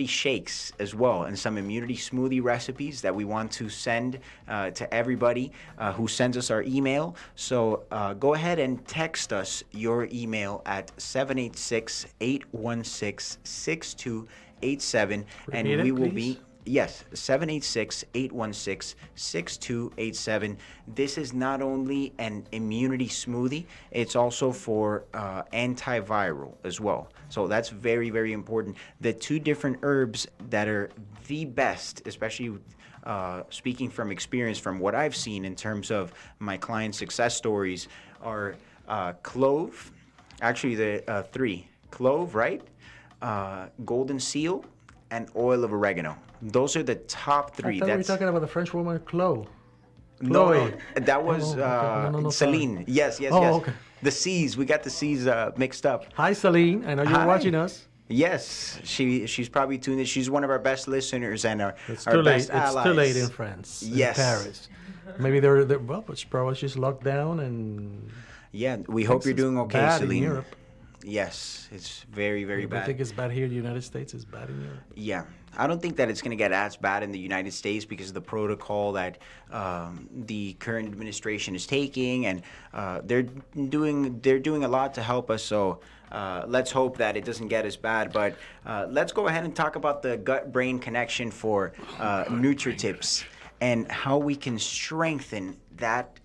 shakes as well, and some immunity smoothie recipes that we want to send to everybody who sends us our email. So go ahead and text us your email at 786-816-6287, and Repeat it, we will please. be... Yes, 786-816-6287. This is not only an immunity smoothie, it's also for antiviral as well. So that's very, very important. The two different herbs that are the best, especially speaking from experience, from what I've seen in terms of my client success stories, are clove, actually the three, clove, right? golden seal, and oil of oregano. Those are the top I three. thought we were talking about the French woman Chloe. No, Chloe. that was No, Celine. sorry. Yes, yes, Oh, yes. okay. The C's. We got the C's mixed up. Hi, Celine. I know you're Hi. watching us. Yes, she's probably tuned in. She's one of our best listeners and It's our too late. best allies. It's too late in France. Yes. In Paris. Maybe they're well, but probably she's locked down and. Yeah, we hope you're it's doing okay, bad in Celine. Europe. Yes, it's very, very I bad. think it's bad here in the United States. It's bad in Europe. Yeah, I don't think that it's going to get as bad in the United States because of the protocol that the current administration is taking, and they're doing a lot to help us. So let's hope that it doesn't get as bad. But let's go ahead and talk about the gut-brain connection for NutriTips and how we can strengthen that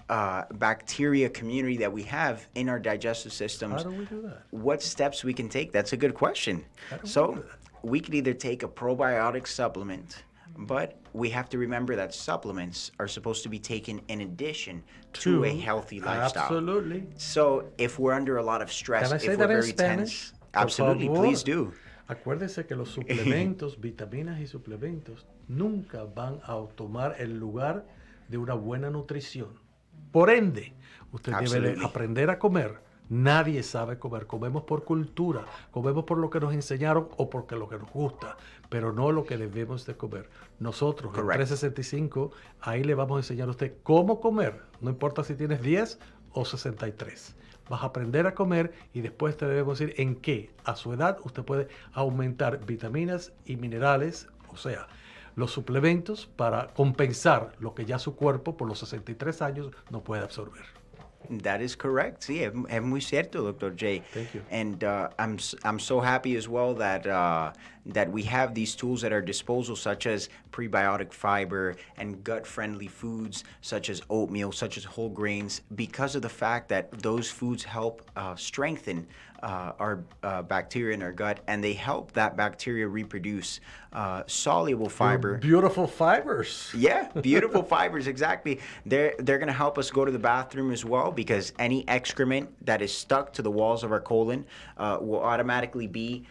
bacteria community that we have in our digestive systems. How do we do that? What steps we can take? That's a good question. How do we So do that? we could either take a probiotic supplement, but we have to remember that supplements are supposed to be taken in addition to a healthy lifestyle. Absolutely. So if we're under a lot of stress, Can I if say we're that in very Spanish? tense, absolutely, Por please favor. do. Acuérdese que los suplementos, vitaminas y suplementos nunca van a tomar el lugar de una buena nutrición. Por ende, usted debe Absolutely. de aprender a comer. Nadie sabe comer. Comemos por cultura, comemos por lo que nos enseñaron o porque lo que nos gusta, pero no lo que debemos de comer. Nosotros, en Correct. 365, ahí le vamos a enseñar a usted cómo comer. No importa si tienes 10 o 63. Vas a aprender a comer y después te debemos decir en qué, a su edad, usted puede aumentar vitaminas y minerales, o sea, los suplementos para compensar lo que ya su cuerpo por los 63 años no puede absorber. That is correct. Sí, es muy cierto, Dr. J. Thank you. And I'm so happy as well that that we have these tools at our disposal, such as prebiotic fiber and gut-friendly foods, such as oatmeal, such as whole grains, because of the fact that those foods help strengthen our bacteria in our gut, and they help that bacteria reproduce. Soluble fiber. Beautiful fibers. Yeah, beautiful fibers, exactly. They're going to help us go to the bathroom as well, because any excrement that is stuck to the walls of our colon will automatically be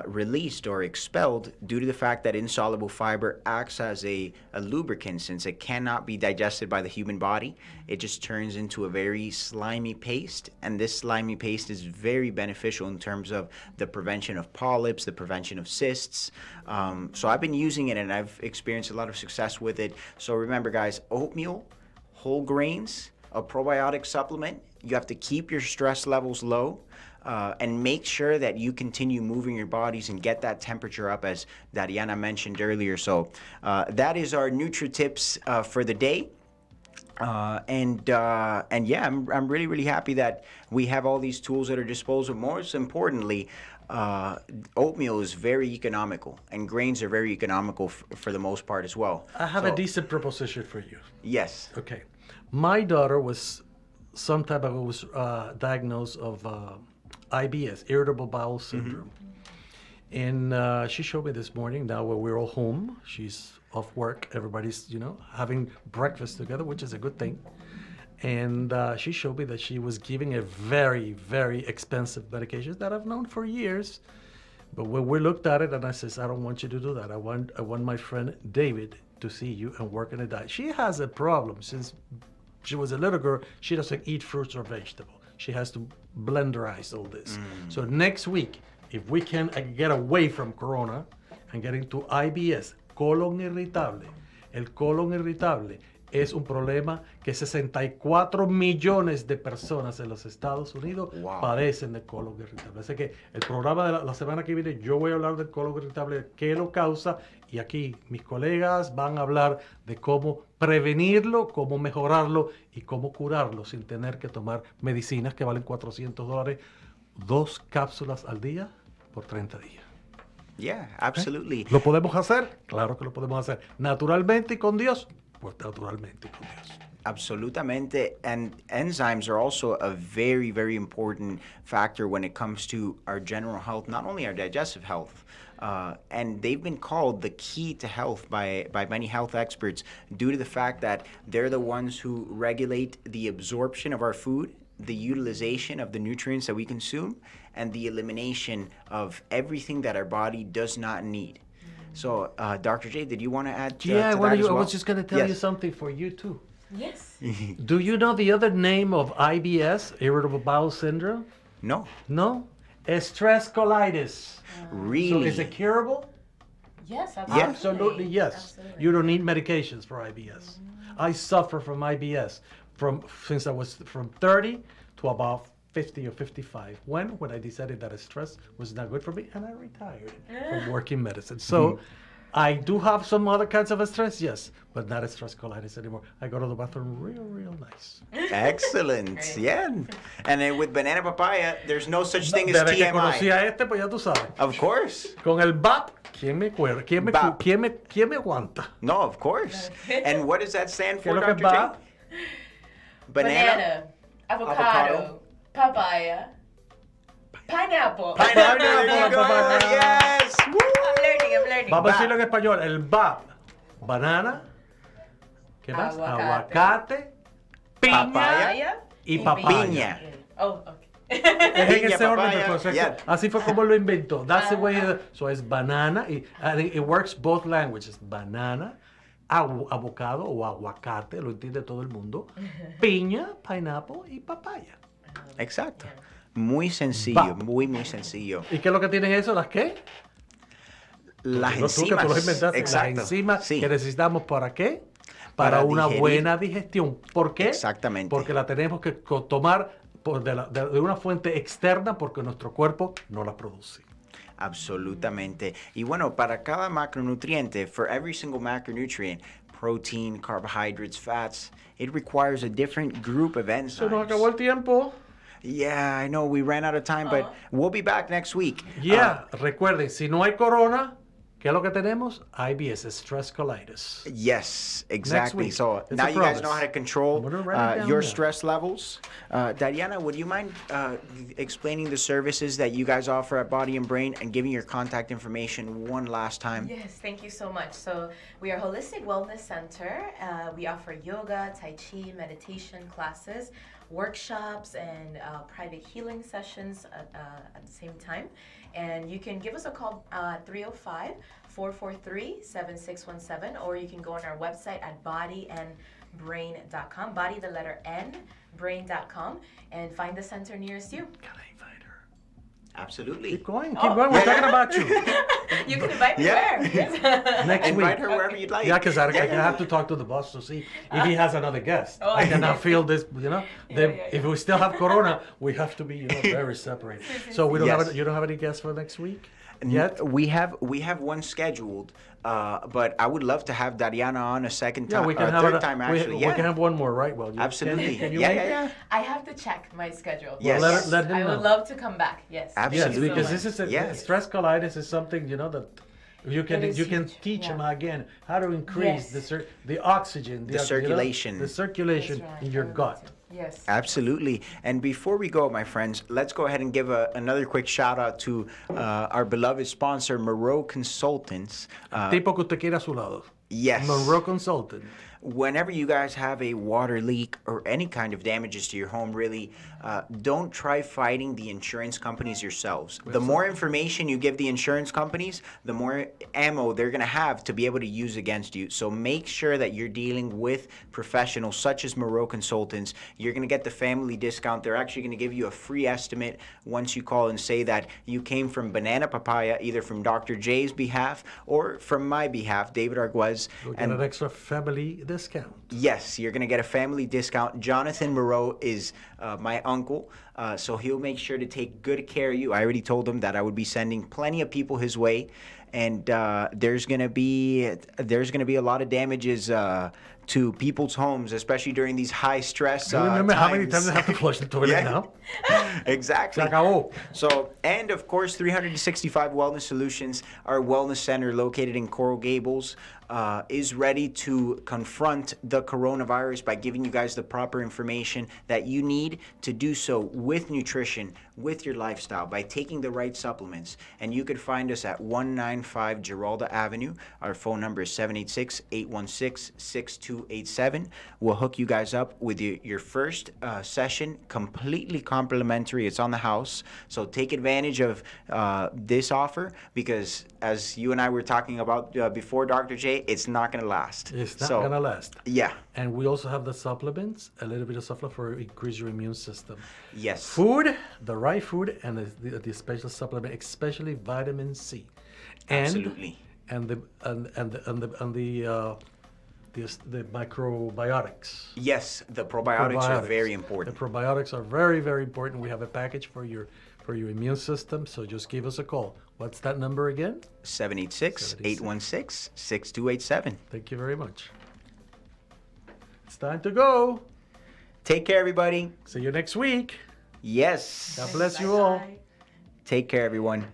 released or expelled due to the fact that insoluble fiber acts as a lubricant. Since it cannot be digested by the human body, it just turns into a very slimy paste, and this slimy paste is very beneficial in terms of the prevention of polyps, the prevention of cysts. So I've been using it and I've experienced a lot of success with it. So remember, guys, oatmeal, whole grains, a probiotic supplement. You have to keep your stress levels low. And make sure that you continue moving your bodies and get that temperature up, as Dariana mentioned earlier. So that is our NutriTips for the day. And yeah, I'm really, really happy that we have all these tools at our disposal. Most importantly, oatmeal is very economical, and grains are very economical for the most part as well. I have So, a decent proposition for you. Yes. Okay. My daughter was some time ago was diagnosed of IBS, irritable bowel syndrome. And she showed me this morning, now when we're all home, she's off work, everybody's, having breakfast together, which is a good thing. And she showed me that she was giving a very, very expensive medication that I've known for years. But when we looked at it, and I says, I don't want you to do that. I want my friend David to see you and work on a diet. She has a problem. Since she was a little girl, she doesn't eat fruits or vegetables. She has to blenderize all this. So next week, if we can get away from Corona and get into IBS, colon irritable, el colon irritable es un problema que 64 millones de personas en los Estados Unidos padecen de colon irritable. Así que el programa de la semana que viene yo voy a hablar del colon irritable, qué lo causa, y aquí mis colegas van a hablar de cómo prevenirlo, cómo mejorarlo y cómo curarlo sin tener que tomar medicinas que valen $400, 2 cápsulas al día por 30 días. Yeah, absolutely. ¿Lo podemos hacer? Claro que lo podemos hacer. Naturalmente y con Dios, pues naturalmente y con Dios. Absolutamente. And enzymes are also a very, very important factor when it comes to our general health, not only our digestive health. And they've been called the key to health by many health experts due to the fact that they're the ones who regulate the absorption of our food the utilization of the nutrients that we consume and the elimination of everything that our body does not need. So, Dr. J, did you want to add to that as well? I was just going to tell you Yes. something for you too. Yes. Do you know the other name of IBS, irritable bowel syndrome? No, No? Stress colitis. really. So is it curable? Yes, Absolutely, yes. Absolutely. You don't need medications for IBS. I suffer from IBS since I was from 30 to about 50 or 55. When I decided that stress was not good for me, and I retired from working medicine. So I do have some other kinds of stress, yes, but not a stress colitis anymore. I go to the bathroom real nice. Excellent. Great. Yeah. And then with banana papaya, there's no such thing as Desde que conocí TMI. a este, pues ya tú sabes. Of course. Con el BAP, ¿quién me cuerda? BAP. ¿Quién me aguanta? No, of course. And what does that stand ¿Qué es for, lo que Dr. es J? BAP? Banana, avocado, papaya, pineapple. Pineapple. There you go. Papaya. Yes. Woo. I'm learning. Vamos a BAP. decirlo en español. El BAP. Banana. ¿Qué más? Aguacate. Piña. Papaya. Y papaya. Piña. Oh, okay. Es en Piña, ese orden de papaya, cosas. yeah. Así fue como lo inventó. That's the way. So es banana. And it works both languages. Banana, avocado o aguacate, lo entiende todo el mundo. Piña, pineapple y papaya. Exacto. Muy sencillo, BAP. muy sencillo. ¿Y qué es lo que tienen eso? ¿Las qué? Las No, tú que tú lo enzimas. inventaste. Exacto. Las enzimas Sí. que necesitamos ¿para qué? Para una digerir. buena digestión. ¿Por qué? Exactamente. Porque la tenemos que tomar de una fuente externa porque nuestro cuerpo no la produce. Absolutamente. Y bueno, para cada macronutriente, for every single macronutrient, protein, carbohydrates, fats, it requires a different group of Se nos acabó enzymes. el tiempo. Yeah, I know we ran out of time, but we'll be back next week. Yeah, recuerden, si no hay corona, ¿qué es lo que tenemos? IBS, stress colitis. Yes, exactly. week. So It's now a you guys promise. know how to control I'm gonna write it down your now. stress levels. Dariana, would you mind explaining the services that you guys offer at Body and Brain and giving your contact information one last time? Yes, thank you so much. So we are Holistic Wellness Center. We offer yoga, tai chi, meditation classes, workshops, and private healing sessions at the same time. And you can give us a call 305-443-7617, or you can go on our website at bodyandbrain.com, body the letter N, brain.com, and find the center nearest you. Can I invite her? Absolutely. Keep going, keep going. We're talking about you. You can invite me Yeah. where? Yes. Next Invite week. her wherever you'd like. Yeah, because I have to talk to the boss to see if he has another guest. Oh, I cannot feel this, you know. yeah. If we still have corona, we have to be, very separate. So we don't Yes. you don't have any guests for next week yet? We have one scheduled, but I would love to have Dariana on a second Yeah, time, we can have third time actually. we Yeah, can have one more, right? Well, you, absolutely. Can you Yeah, make yeah, it? yeah. I have to check my schedule. Yes. Well, let him I know. would love to come back. Yes. Yes, Absolutely. because this is Yes. stress colitis is something that you can It is huge, teach yeah. them again how to increase Yes. the oxygen, The circulation. the circulation That's right. in your I would gut. love to. Yes. Absolutely. And before we go, my friends, let's go ahead and give another quick shout out to our beloved sponsor, Moreau Consultants. Tipo que usted quiera a su lado. Yes. Monroe Consultant. Whenever you guys have a water leak or any kind of damages to your home, really, don't try fighting the insurance companies yourselves. The more information you give the insurance companies, the more ammo they're going to have to be able to use against you. So make sure that you're dealing with professionals such as Moreau Consultants. You're going to get the family discount. They're actually going to give you a free estimate once you call and say that you came from Banana Papaya, either from Dr. J's behalf or from my behalf, David Arguez. You'll get an extra family discount. Yes, you're going to get a family discount. Jonathan Moreau is my uncle, so he'll make sure to take good care of you. I already told him that I would be sending plenty of people his way, and there's going to be a lot of damages to people's homes, especially during these high stress You remember how many times. times I have to flush the toilet Yeah. now? Exactly. Se acabó. So, and of course, 365 Wellness Solutions, our wellness center located in Coral Gables, is ready to confront the coronavirus by giving you guys the proper information that you need to do so with nutrition, with your lifestyle, by taking the right supplements. And you could find us at 195 Giralda Avenue. Our phone number is 786-816-6211. 6287. We'll hook you guys up with your first session, completely complimentary. It's on the house. So take advantage of this offer because, as you and I were talking about before, Dr. J, it's not going to last. It's not going to last. Yeah. And we also have the supplements, a little bit of supplement for increase your immune system. Yes. Food, the right food, and the special supplement, especially vitamin C. And, Absolutely. And the microbiotics. Yes, the probiotics are very important. The probiotics are very, very important. We have a package for your immune system, so just give us a call. What's that number again? 786-816-6287. Thank you very much. It's time to go. Take care, everybody. See you next week. Yes. God bless you all. Bye-bye. Take care, everyone.